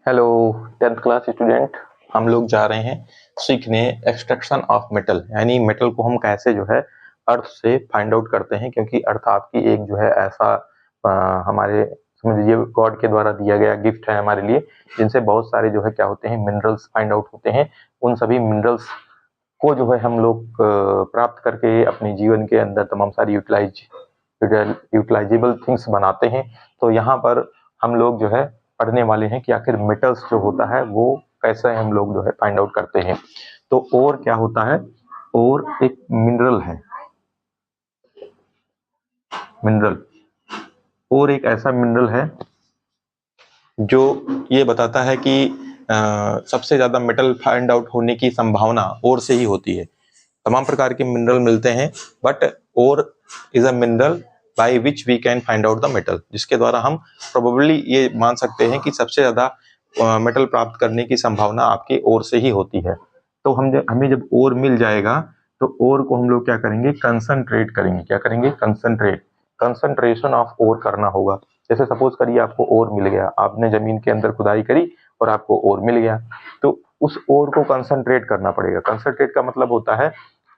Hello 10th class student. हम लोग जा रहे हैं सीखने एक्सट्रैक्शन ऑफ मेटल, यानी मेटल को हम कैसे जो है अर्थ से फाइंड आउट करते हैं, क्योंकि अर्थ आपकी एक जो है ऐसा हमारे समझ लीजिए गॉड के द्वारा दिया गया गिफ्ट है हमारे लिए, जिनसे बहुत सारे जो है क्या होते हैं मिनरल्स फाइंड आउट होते हैं। उन सभी मिनरल्स को जो है हम लोग प्राप्त करके अपने जीवन के अंदर तमाम सारी यूटिलाइजेबल थिंग्स बनाते हैं। तो यहाँ पर हम लोग जो है पढ़ने वाले हैं कि आखिर मेटल्स जो होता है वो कैसे हम लोग जो है फाइंड आउट करते हैं। तो और क्या होता है, और एक मिनरल है, मिनरल और एक ऐसा मिनरल है जो ये बताता है कि सबसे ज्यादा मेटल फाइंड आउट होने की संभावना और से ही होती है। तमाम प्रकार के मिनरल मिलते हैं, but ore is a mineral by which we can find out the metal, जिसके द्वारा हम प्रोबेबली ये मान सकते हैं कि सबसे ज्यादा मेटल प्राप्त करने की संभावना आपकी ओर से ही होती है। तो हमें जब ओर मिल जाएगा तो ओर को हम लोग क्या करेंगे, कंसंट्रेट करेंगे। क्या करेंगे? कंसंट्रेट, कंसंट्रेशन ऑफ ओर करना होगा। जैसे सपोज करिए आपको ओर मिल गया, आपने जमीन के अंदर खुदाई करी और आपको ओर मिल गया, तो उस ओर को कंसंट्रेट करना पड़ेगा। कंसंट्रेट का मतलब होता है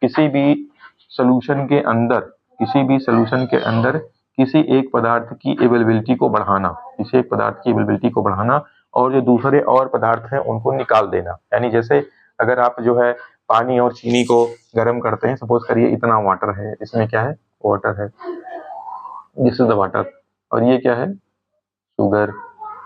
किसी भी सॉल्यूशन के अंदर, किसी भी सॉल्यूशन के अंदर किसी एक पदार्थ की एबिलिटी को बढ़ाना, किसी एक पदार्थ की एबिलिटी को बढ़ाना और जो दूसरे और पदार्थ हैं उनको निकाल देना। यानी जैसे अगर आप जो है पानी और चीनी को गर्म करते हैं, सपोज करिए इतना वाटर है, इसमें क्या है, वाटर है, दिस इज द वाटर, और ये क्या है, शुगर।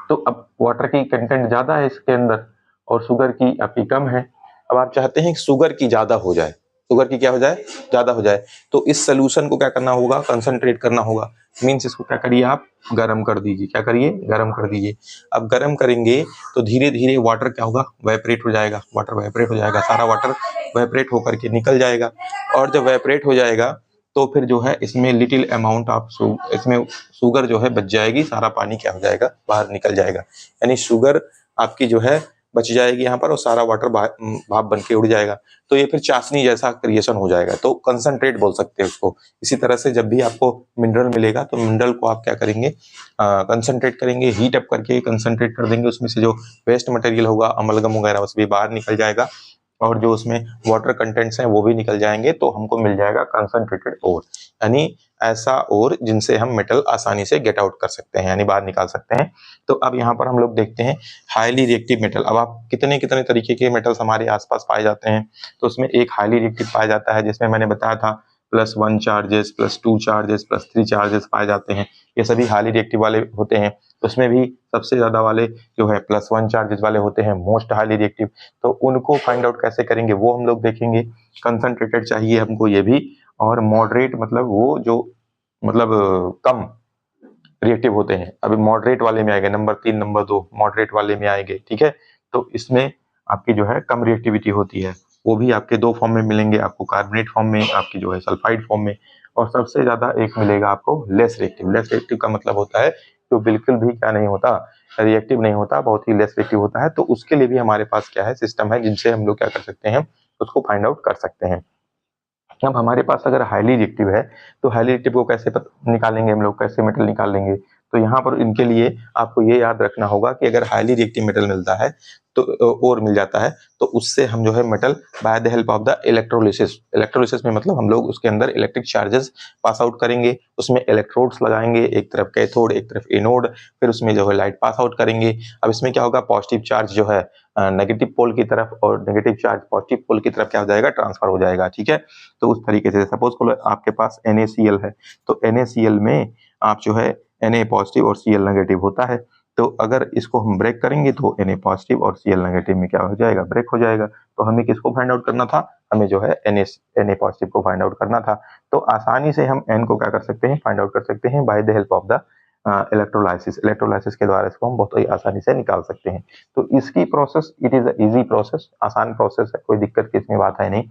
तो अब वाटर की कंटेंट ज्यादा है इसके अंदर और शुगर की आपकी कम है। अब आप चाहते हैं कि शुगर की ज्यादा हो जाए, शुगर की क्या हो जाए, ज्यादा हो जाए। तो इस सोल्यूशन को क्या करना होगा, कंसंट्रेट करना होगा। मीन्स इसको क्या करिए, आप गर्म कर दीजिए। क्या करिए? गर्म कर दीजिए। अब गर्म करेंगे तो धीरे धीरे वाटर क्या होगा, वेपरेट हो जाएगा। वाटर वेपरेट हो जाएगा, सारा वाटर वेपरेट होकर के निकल जाएगा। और जब वेपरेट हो जाएगा तो फिर जो है इसमें लिटिल अमाउंट ऑफ इसमें शुगर जो है बच जाएगी, सारा पानी क्या हो जाएगा, बाहर निकल जाएगा। यानी शुगर आपकी जो है बच जाएगी यहाँ पर और सारा वाटर भाप बन के उड़ जाएगा। तो ये फिर चाशनी जैसा क्रिएशन हो जाएगा, तो कंसंट्रेट बोल सकते हैं उसको। इसी तरह से जब भी आपको मिनरल मिलेगा तो मिनरल को आप क्या करेंगे, कंसंट्रेट करेंगे, हीट अप करके कंसंट्रेट कर देंगे। उसमें से जो वेस्ट मटेरियल होगा, अमलगम वगैरह, वो भी बाहर निकल जाएगा और जो उसमें वाटर कंटेंट्स हैं वो भी निकल जाएंगे। तो हमको मिल जाएगा कंसंट्रेटेड ओर, यानी ऐसा ओर जिनसे हम मेटल आसानी से गेट आउट कर सकते हैं, यानी बाहर निकाल सकते हैं। तो अब यहाँ पर हम लोग देखते हैं हाईली रिएक्टिव मेटल। अब आप कितने कितने तरीके के मेटल्स हमारे आसपास पाए जाते हैं, तो उसमें एक हाईली रिएक्टिव पाया जाता है, जिसमें मैंने बताया था +1 चार्जेस, +2 चार्जेस, +3 चार्जेस पाए जाते हैं। ये सभी हाईली रिएक्टिव वाले होते हैं। उसमें भी सबसे ज्यादा वाले जो है +1 चार्जेस वाले होते हैं, मोस्ट हाईली रिएक्टिव। तो उनको फाइंड आउट कैसे करेंगे वो हम लोग देखेंगे। कंसंट्रेटेड चाहिए हमको ये भी, और मॉडरेट मतलब वो जो मतलब कम रिएक्टिव होते हैं। अभी मॉडरेट वाले में आएंगे, नंबर 3 नंबर 2 मॉडरेट वाले में आएंगे, ठीक है। तो इसमें आपकी जो है कम रिएक्टिविटी होती है। वो भी आपके दो फॉर्म में मिलेंगे, आपको कार्बोनेट फॉर्म में, आपकी जो है सल्फाइड फॉर्म में। और सबसे ज्यादा एक मिलेगा आपको लेस रिएक्टिव। लेस रिएक्टिव का मतलब होता है जो बिल्कुल भी क्या नहीं होता, रिएक्टिव नहीं होता, बहुत ही लेस रिएक्टिव होता है। तो उसके लिए भी हमारे पास क्या है, सिस्टम है, जिनसे हम लोग क्या कर सकते हैं, उसको फाइंड आउट कर सकते हैं। अब हमारे पास अगर हाईली रिएक्टिव है तो हाईली रिएक्टिव को कैसे निकालेंगे हम लोग, कैसे मेटल निकालेंगे। तो यहाँ पर इनके लिए आपको ये याद रखना होगा कि अगर हाईली रिएक्टिव मेटल मिलता है तो और मिल जाता है, तो उससे हम जो है metal by the help of the electrolysis, electrolysis में मतलब हम लोग उसके अंदर इलेक्ट्रिक चार्जेस पास आउट करेंगे, उसमें इलेक्ट्रोड्स लगाएंगे, एक तरफ कैथोड एक तरफ एनोड, फिर उसमें जो है लाइट पास आउट करेंगे। अब इसमें क्या होगा, पॉजिटिव चार्ज जो है नेगेटिव पोल की तरफ और नेगेटिव चार्ज पॉजिटिव पोल की तरफ क्या हो जाएगा, ट्रांसफर हो जाएगा, ठीक है। तो उस तरीके से सपोज करो आपके पास NaCl है, तो NaCl में आप जो है Na पॉजिटिव और Cl नेगेटिव होता है। तो अगर इसको हम ब्रेक करेंगे तो Na पॉजिटिव और Cl नेगेटिव में क्या हो जाएगा, ब्रेक हो जाएगा। तो हमें किसको फाइंड आउट करना था, हमें जो है Na पॉजिटिव को फाइंड आउट करना था। तो आसानी से हम N को क्या कर सकते हैं, फाइंड आउट कर सकते हैं by the help of the electrolysis. Electrolysis के द्वारा इसको हम बहुत ही आसानी से निकाल सकते हैं। तो इसकी process, it is easy process, आसान प्रोसेस है, कोई दिक्कत की इसमें बात है नहीं।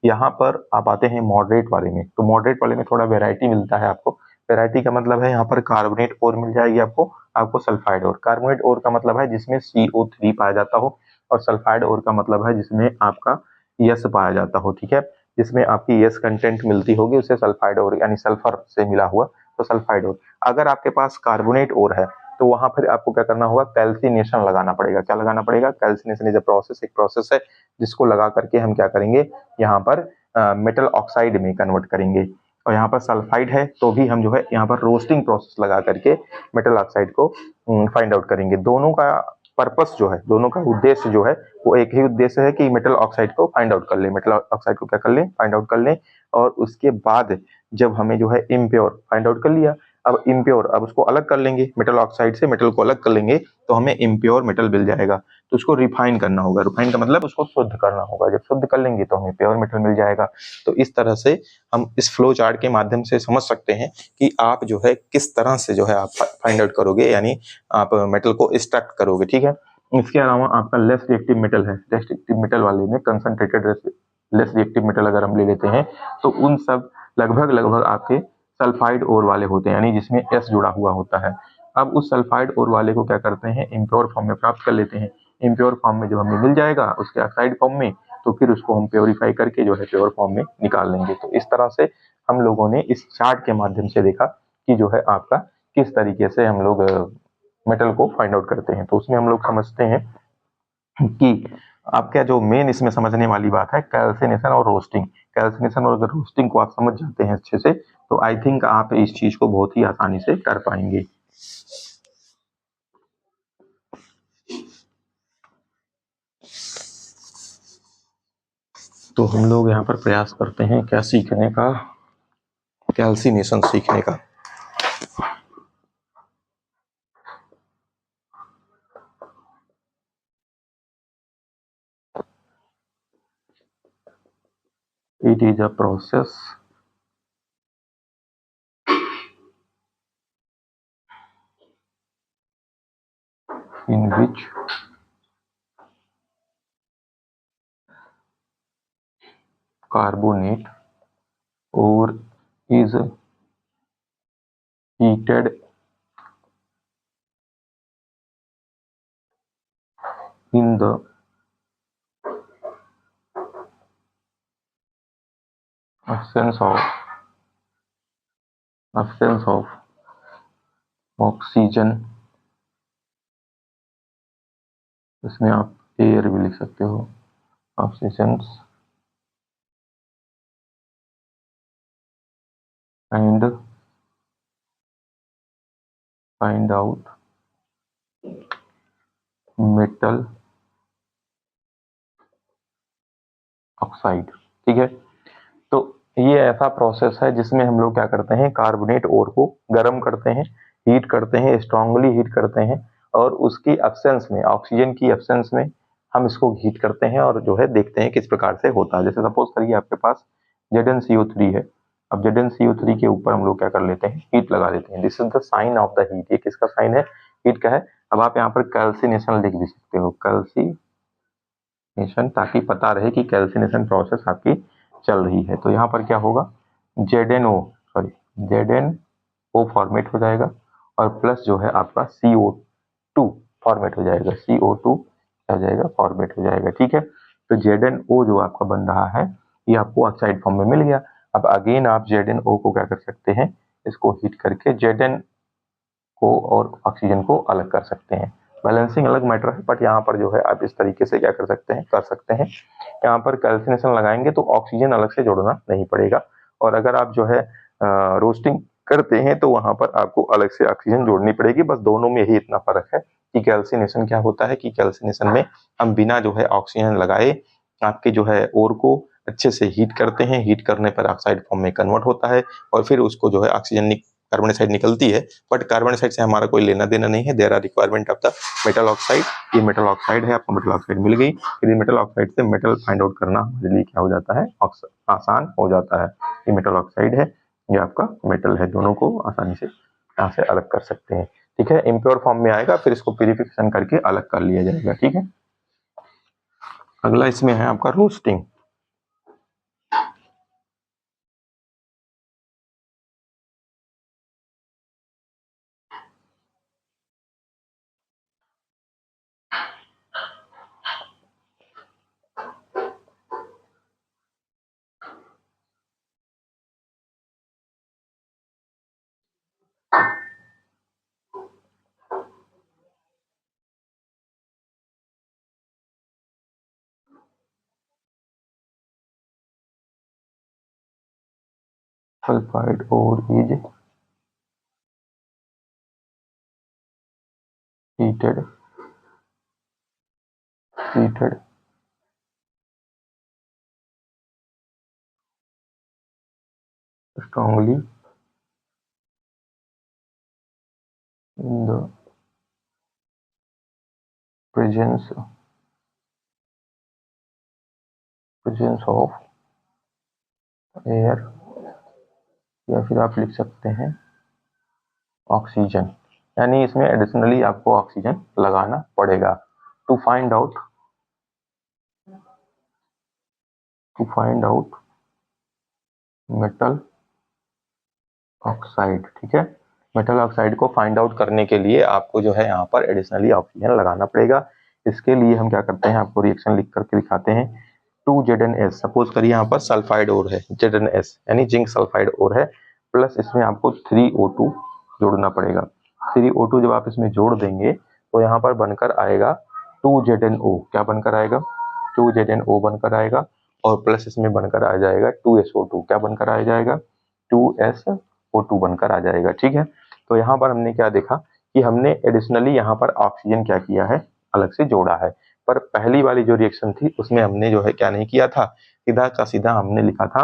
यहाँ पर आप आते हैं मॉडरेट वाले में, तो मॉडरेट वाले में थोड़ा वेराइटी मिलता है आपको। वेराइटी का मतलब है यहाँ पर कार्बोनेट और मिल जाएगी आपको, आपको सल्फाइड और। कार्बोनेट और का मतलब है जिसमें CO3 पाया जाता हो, और सल्फाइड और का मतलब है जिसमें आपका यस पाया जाता हो, ठीक है। जिसमें आपकी यस कंटेंट मिलती होगी उसे सल्फाइड और, यानी सल्फर से मिला हुआ, तो सल्फाइड और। अगर आपके पास कार्बोनेट और है तो वहां पर आपको क्या करना होगा, कैल्सिनेशन लगाना पड़ेगा। क्या लगाना पड़ेगा? कैल्सिनेशन इज अ प्रोसेस, एक प्रोसेस है जिसको लगा करके हम क्या करेंगे, यहाँ पर मेटल ऑक्साइड में कन्वर्ट करेंगे। और यहाँ पर सल्फाइड है तो भी हम जो है यहाँ पर रोस्टिंग प्रोसेस लगा करके मेटल ऑक्साइड को फाइंड आउट करेंगे। दोनों का पर्पस जो है, दोनों का उद्देश्य जो है वो एक ही उद्देश्य है कि मेटल ऑक्साइड को फाइंड आउट कर ले, मेटल ऑक्साइड को क्या कर ले, फाइंड आउट कर ले। और उसके बाद जब हमें जो है इम्प्योर फाइंड आउट कर लिया, अब इम्प्योर, अब उसको अलग कर लेंगे, मेटल ऑक्साइड से मेटल को अलग कर लेंगे तो हमें इम्प्योर मेटल मिल जाएगा। तो उसको रिफाइन करना होगा, रिफाइन का मतलब उसको शुद्ध करना होगा, जब शुद्ध कर लेंगे तो हमें प्योर मेटल मिल जाएगा। तो इस तरह से हम इस फ्लो चार्ट के माध्यम से समझ सकते हैं कि आप जो है किस तरह से जो है आप फाइंड आउट करोगे, यानी आप मेटल को एक्सट्रैक्ट करोगे। ठीक है, इसके अलावा आपका लेस रिएक्टिव मेटल है, लेस रिएक्टिव मेटल वाले में कंसंट्रेटेड लेस रिएक्टिव मेटल अगर हम ले लेते हैं तो उन सब लगभग लगभग आपके सल्फाइड ओर वाले होते हैं, यानी जिसमें एस जुड़ा हुआ होता है। अब उस सल्फाइड ओर वाले को क्या करते हैं, इम्प्योर फॉर्म में प्राप्त कर लेते हैं। इम्प्योर फॉर्म में जब हमें मिल जाएगा उसके ऑक्साइड फॉर्म में, तो फिर उसको हम प्योरीफाई करके जो है प्योर फॉर्म में निकाल लेंगे। तो इस तरह से हम लोगों ने इस चार्ट के माध्यम से देखा कि जो है आपका किस तरीके से हम लोग मेटल को फाइंड आउट करते हैं। तो उसमें हम लोग समझते हैं कि आपका जो मेन इसमें समझने वाली बात है कैल्सिनेशन और रोस्टिंग। कैल्सिनेशन और अगर रोस्टिंग को आप समझ जाते हैं अच्छे से तो आई थिंक आप इस चीज को बहुत ही आसानी से कर पाएंगे। तो हम लोग यहाँ पर प्रयास करते हैं क्या सीखने का, कैल्सिनेशन सीखने का। It is a process in which carbonate ore is heated in the absence of oxygen। इसमें आप एयर भी लिख सकते हो, oxygen and find out metal oxide. ठीक है, तो ये ऐसा प्रोसेस है जिसमें हम लोग क्या करते हैं, कार्बोनेट ओर को गर्म करते हैं, हीट करते हैं, स्ट्रांगली हीट करते हैं, और उसकी एब्सेंस में, ऑक्सीजन की एब्सेंस में हम इसको हीट करते हैं और जो है देखते हैं किस प्रकार से होता है। जैसे सपोज करिए आपके पास ZnCO3 है, अब ZnCO3 के ऊपर हम लोग क्या कर लेते हैं, हीट लगा देते हैं। This is the sign of the heat. ये किसका साइन है, हीट का है। अब आप यहाँ पर कैल्सिनेशन लिख भी सकते हो, कैल्सिनेशन, ताकि पता रहे कि कैल्सिनेशन प्रोसेस आपकी चल रही है। तो यहाँ पर क्या होगा, ZnO फॉर्मेट हो जाएगा और प्लस जो है आपका CO2 फॉर्मेट हो जाएगा, CO2 हो जाएगा, फॉर्मेट हो जाएगा। ठीक है, तो ZnO जो आपका बन रहा है ये आपको ऑक्साइड फॉर्म में मिल गया। अब अगेन आप ZnO को क्या कर सकते हैं, इसको हीट करके Zn को और ऑक्सीजन को अलग कर सकते हैं। बैलेंसिंग अलग मैटर है, बट यहाँ पर जो है आप इस तरीके से क्या कर सकते हैं, कर सकते हैं। यहाँ पर कैल्सिनेशन लगाएंगे तो ऑक्सीजन अलग से जोड़ना नहीं पड़ेगा, और अगर आप जो है रोस्टिंग करते हैं तो वहां पर आपको अलग से ऑक्सीजन जोड़नी पड़ेगी। बस दोनों में ही इतना फर्क है कि कैल्सिनेशन क्या होता है कि कैल्सिनेशन में हम बिना जो है ऑक्सीजन लगाए आपके जो है ओर को अच्छे से हीट करते हैं, हीट करने पर ऑक्साइड फॉर्म में कन्वर्ट होता है और फिर उसको जो है ऑक्सीजन कार्बन डाइऑक्साइड निकलती है, बट कार्बन डाइऑक्साइड से हमारा कोई लेना देना नहीं है। There are requirement of the metal oxide. ये मेटल ऑक्साइड है, आपको मेटल ऑक्साइड मिल गई, फिर मेटल ऑक्साइड से मेटल फाइंड आउट करना हमारे लिए क्या हो जाता है, आसान हो जाता है। ये मेटल ऑक्साइड है, ये आपका मेटल है, दोनों को आसानी से यहाँ से अलग कर सकते हैं। ठीक है, इम्प्योर फॉर्म में आएगा, फिर इसको प्यूरिफिकेशन करके अलग कर लिया जाएगा। ठीक है, अगला इसमें है आपका roasting. Sulphide ore is heated strongly in the presence of air, या फिर आप लिख सकते हैं ऑक्सीजन, यानी इसमें एडिशनली आपको ऑक्सीजन लगाना पड़ेगा to find out metal oxide. ठीक है, मेटल ऑक्साइड को फाइंड आउट करने के लिए आपको जो है यहाँ पर एडिशनली ऑक्सीजन लगाना पड़ेगा। इसके लिए हम क्या करते हैं, आपको रिएक्शन लिख करके दिखाते हैं। 2ZnS, सपोज करिए यहाँ पर सल्फाइड ओर है, ZnS यानी जिंक सल्फाइड ओर है, प्लस इसमें आपको 3O2 जोड़ना पड़ेगा। 3O2 जब आप इसमें जोड़ देंगे तो यहाँ पर बनकर आएगा 2ZnO। क्या बनकर आएगा, 2ZnO बनकर आएगा, और प्लस इसमें बनकर आ जाएगा 2SO2। क्या बनकर आ जाएगा, 2SO2 बनकर आ जाएगा। ठीक है, तो यहाँ पर हमने क्या देखा कि हमने एडिशनली यहाँ पर ऑक्सीजन क्या किया है, अलग से जोड़ा है। पर पहली वाली जो रिएक्शन थी उसमें हमने जो है क्या नहीं किया था, सीधा का सीधा हमने लिखा था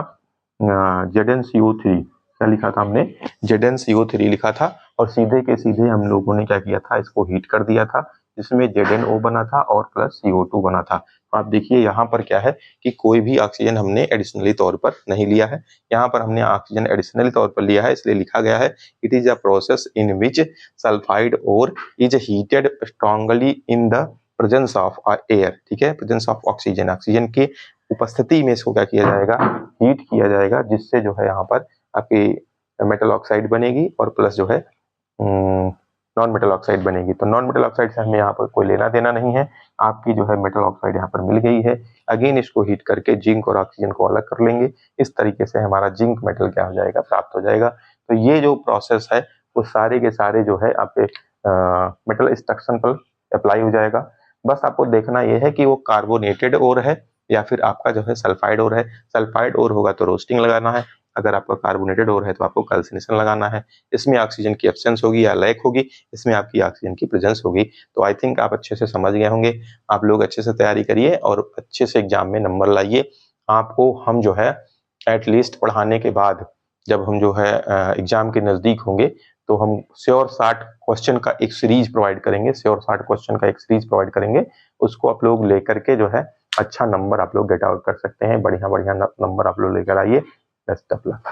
ZnCO3। क्या लिखा था हमने, ZnCO3 लिखा था, और सीधे के सीधे हम लोगों ने क्या किया था, इसको हीट कर दिया था, जिसमें ZnO बना था और प्लस CO2 बना था। तो आप देखिए यहाँ पर क्या है कि कोई भी ऑक्सीजन हमने एडिशनली तौर पर नहीं लिया है, यहाँ पर हमने ऑक्सीजन एडिशनली तौर पर लिया है, इसलिए लिखा गया है it is a process in which sulphide ore is heated strongly in the presence of air. ठीक है, प्रेजेंस ऑफ ऑक्सीजन, ऑक्सीजन की उपस्थिति में इसको क्या किया जाएगा, हीट किया जाएगा, जिससे जो है यहाँ पर आपकी मेटल ऑक्साइड बनेगी और प्लस जो है नॉन मेटल ऑक्साइड बनेगी। तो नॉन मेटल ऑक्साइड से हमें यहाँ पर कोई लेना देना नहीं है, आपकी जो है मेटल ऑक्साइड यहाँ पर मिल गई है। अगेन इसको हीट करके जिंक और ऑक्सीजन को अलग कर लेंगे, इस तरीके से हमारा जिंक मेटल क्या हो जाएगा, प्राप्त हो जाएगा। तो ये जो प्रोसेस है वो सारे के सारे जो है आपके मेटल एक्सट्रैक्शन पर अप्लाई हो जाएगा। बस आपको देखना ये है कि वो कार्बोनेटेड ओर है या फिर आपका जो है सल्फाइड ओर है। सल्फाइड ओर होगा तो रोस्टिंग लगाना है, अगर आपका कार्बोनेटेड ओर है तो आपको कैल्सिनेशन लगाना है। इसमें ऑक्सीजन की एब्सेंस होगी या लैक होगी, इसमें आपकी ऑक्सीजन की प्रेजेंस होगी। तो आई थिंक आप अच्छे से समझ गए होंगे। आप लोग अच्छे से तैयारी करिए और अच्छे से एग्जाम में नंबर लाइए। आपको हम जो है एटलीस्ट पढ़ाने के बाद जब हम जो है एग्जाम के नजदीक होंगे तो हम श्योर 60 क्वेश्चन का एक सीरीज प्रोवाइड करेंगे, श्योर 60 क्वेश्चन का एक सीरीज प्रोवाइड करेंगे। उसको आप लोग लेकर के जो है अच्छा नंबर आप लोग गेट आउट कर सकते हैं, बढ़िया बढ़िया नंबर आप लोग लेकर आइए। Best of luck.